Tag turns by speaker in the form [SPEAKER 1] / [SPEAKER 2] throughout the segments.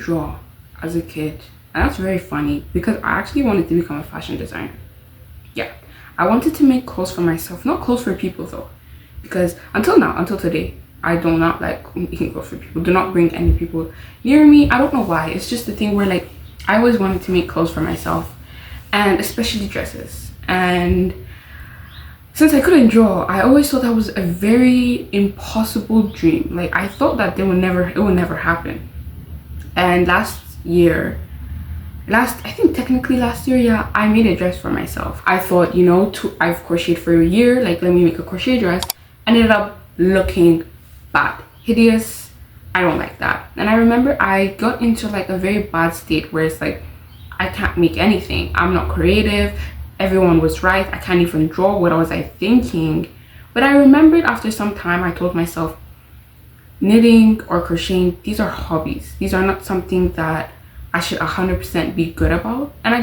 [SPEAKER 1] draw as a kid, and that's very funny because I actually wanted to become a fashion designer. Yeah, I wanted to make clothes for myself, not clothes for people though, because until now, until today, I do not like making clothes for people. Do not bring any people near me. I don't know why. It's just the thing where like I always wanted to make clothes for myself, and especially dresses. And since I couldn't draw, I always thought that was a very impossible dream. Like I thought that it would never happen. And I think technically last year, yeah, I made a dress for myself. I thought, you know, I've crocheted for a year, like let me make a crochet dress. Ended up looking bad, hideous. I don't like that. And I remember I got into like a very bad state where it's like I can't make anything, I'm not creative, everyone was right, I can't even draw. What was I thinking? But I remembered after some time, I told myself, knitting or crocheting, these are hobbies, these are not something that I should 100% be good about. And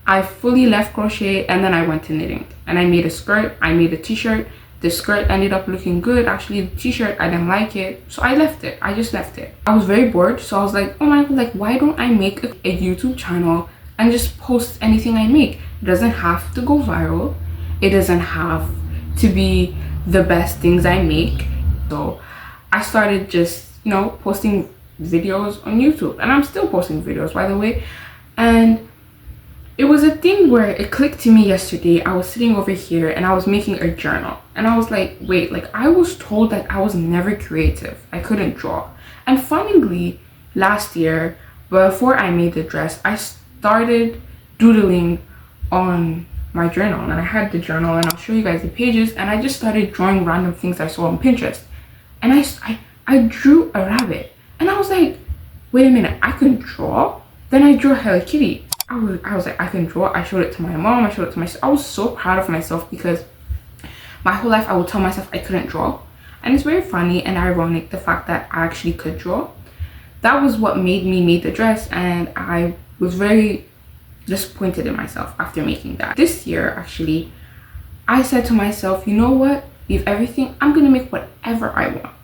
[SPEAKER 1] I fully left crochet, and then I went to knitting, and I made a skirt, I made a t-shirt. The skirt ended up looking good. Actually, the t-shirt, I didn't like it, so I left it. I just left it. I was very bored, so I was like, oh my god, like why don't I make a YouTube channel and just post anything I make? It doesn't have to go viral, it doesn't have to be the best things I make. So I started just, you know, posting videos on YouTube, and I'm still posting videos, by the way. And it was a thing where it clicked to me yesterday. I was sitting over here and I was making a journal, and I was like, wait, like I was told that I was never creative, I couldn't draw. And finally last year, before I made the dress, I started doodling on my journal, and I had the journal, and I'll show you guys the pages, and I just started drawing random things I saw on Pinterest. And I drew a rabbit, and I was like, wait a minute, I can draw. Then I drew Hello Kitty. I was like, I can draw. I showed it to my mom, I showed it to myself. I was so proud of myself because my whole life I would tell myself I couldn't draw. And it's very funny and ironic, the fact that I actually could draw. That was what made me make the dress, and I was very disappointed in myself after making that. This year, actually, I said to myself, you know what? Leave everything. I'm gonna make whatever I want.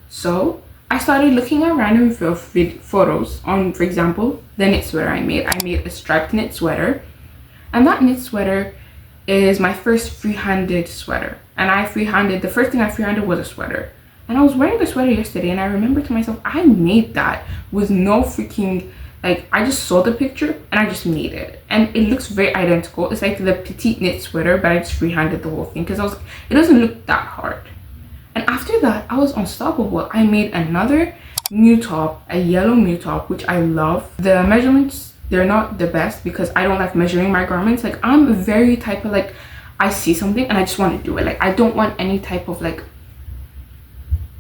[SPEAKER 1] So I started looking at random photos on, for example, the knit sweater I made. I made a striped knit sweater, and that knit sweater is my first free-handed sweater. And the first thing I free-handed was a sweater. And I was wearing the sweater yesterday, and I remember to myself, I made that with no freaking, like, I just saw the picture and I just made it. And it looks very identical. It's like the petite knit sweater, but I just free-handed the whole thing because I was like, it doesn't look that hard. And after that, I was unstoppable. I made another new top, a yellow new top, which I love. The measurements, they're not the best because I don't like measuring my garments. Like, I'm a very type of, like, I see something and I just want to do it. Like, I don't want any type of, like,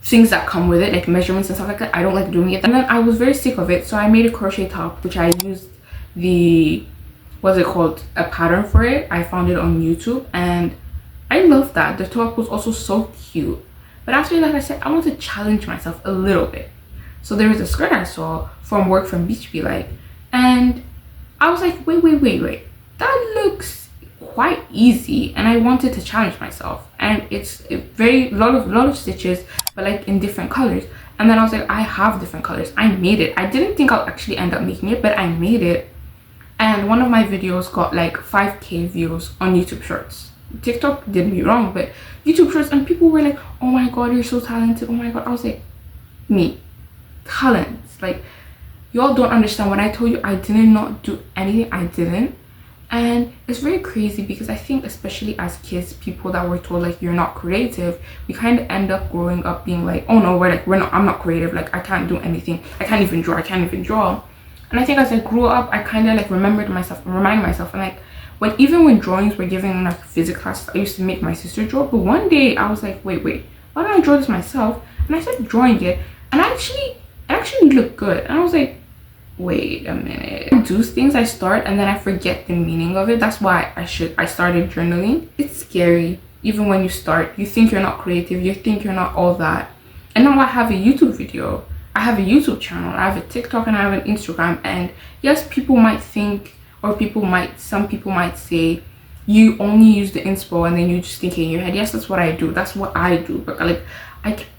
[SPEAKER 1] things that come with it, like measurements and stuff like that. I don't like doing it. And then I was very sick of it, so I made a crochet top, which I used what's it called, a pattern for it. I found it on YouTube, and I love that. The top was also so cute. But after that, I said I want to challenge myself a little bit. So there was a skirt I saw from work from Beach Be Like, and I was like, wait, that looks quite easy, and I wanted to challenge myself. And it's a lot of stitches, but like in different colors. And then I was like, I have different colors. I made it. I didn't think I'll actually end up making it, but I made it. And one of my videos got like 5k views on YouTube Shorts. TikTok did me wrong, but YouTube Shorts, and people were like, oh my god, you're so talented, oh my god. I was like, me, talents, like, y'all don't understand. When I told you I did not do anything, I didn't. And it's very crazy because I think, especially as kids, people that were told like you're not creative, we kind of end up growing up being like, oh no, I'm not creative, like I can't do anything, I can't even draw. And I think as I grew up, I kind of like reminded myself, and like, even when drawings were given in like physics class, I used to make my sister draw. But one day I was like, wait, why don't I draw this myself? And I started drawing it, and it actually looked good. And I was like, wait a minute. I do things, I start, and then I forget the meaning of it. That's why I started journaling. It's scary. Even when you start, you think you're not creative, you think you're not all that. And now I have a YouTube video, I have a YouTube channel, I have a TikTok, and I have an Instagram. And yes, people might think, or some people might say, you only use the inspo and then you just think in your head. Yes, that's what I do, that's what I do. But like,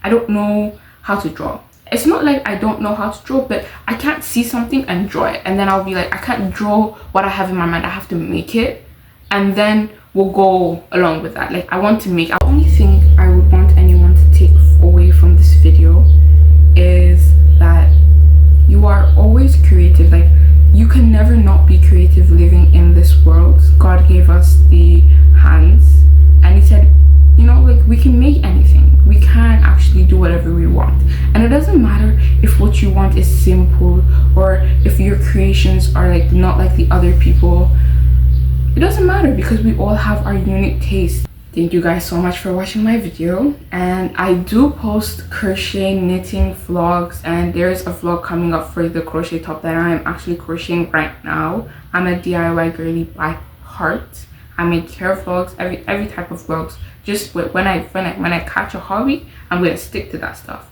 [SPEAKER 1] I don't know how to draw. It's not like I don't know how to draw, but I can't see something and draw it, and then I'll be like, I can't draw what I have in my mind. I have to make it, and then we'll go along with that. Like, I want to make. The only thing I would want anyone to take away from this video is that you are always creative. Like, you can never not be creative living in this world. God gave us the hands, and he said, you know, like, we can make anything. We can actually do whatever we want, and it doesn't matter if what you want is simple or if your creations are like not like the other people. It doesn't matter, because we all have our unique taste. Thank you guys so much for watching my video, and I do post crochet knitting vlogs, and there's a vlog coming up for the crochet top that I'm actually crocheting right now. I'm a DIY girly by heart. I make hair vlogs, every type of vlogs. Just when I catch a hobby, I'm gonna stick to that stuff.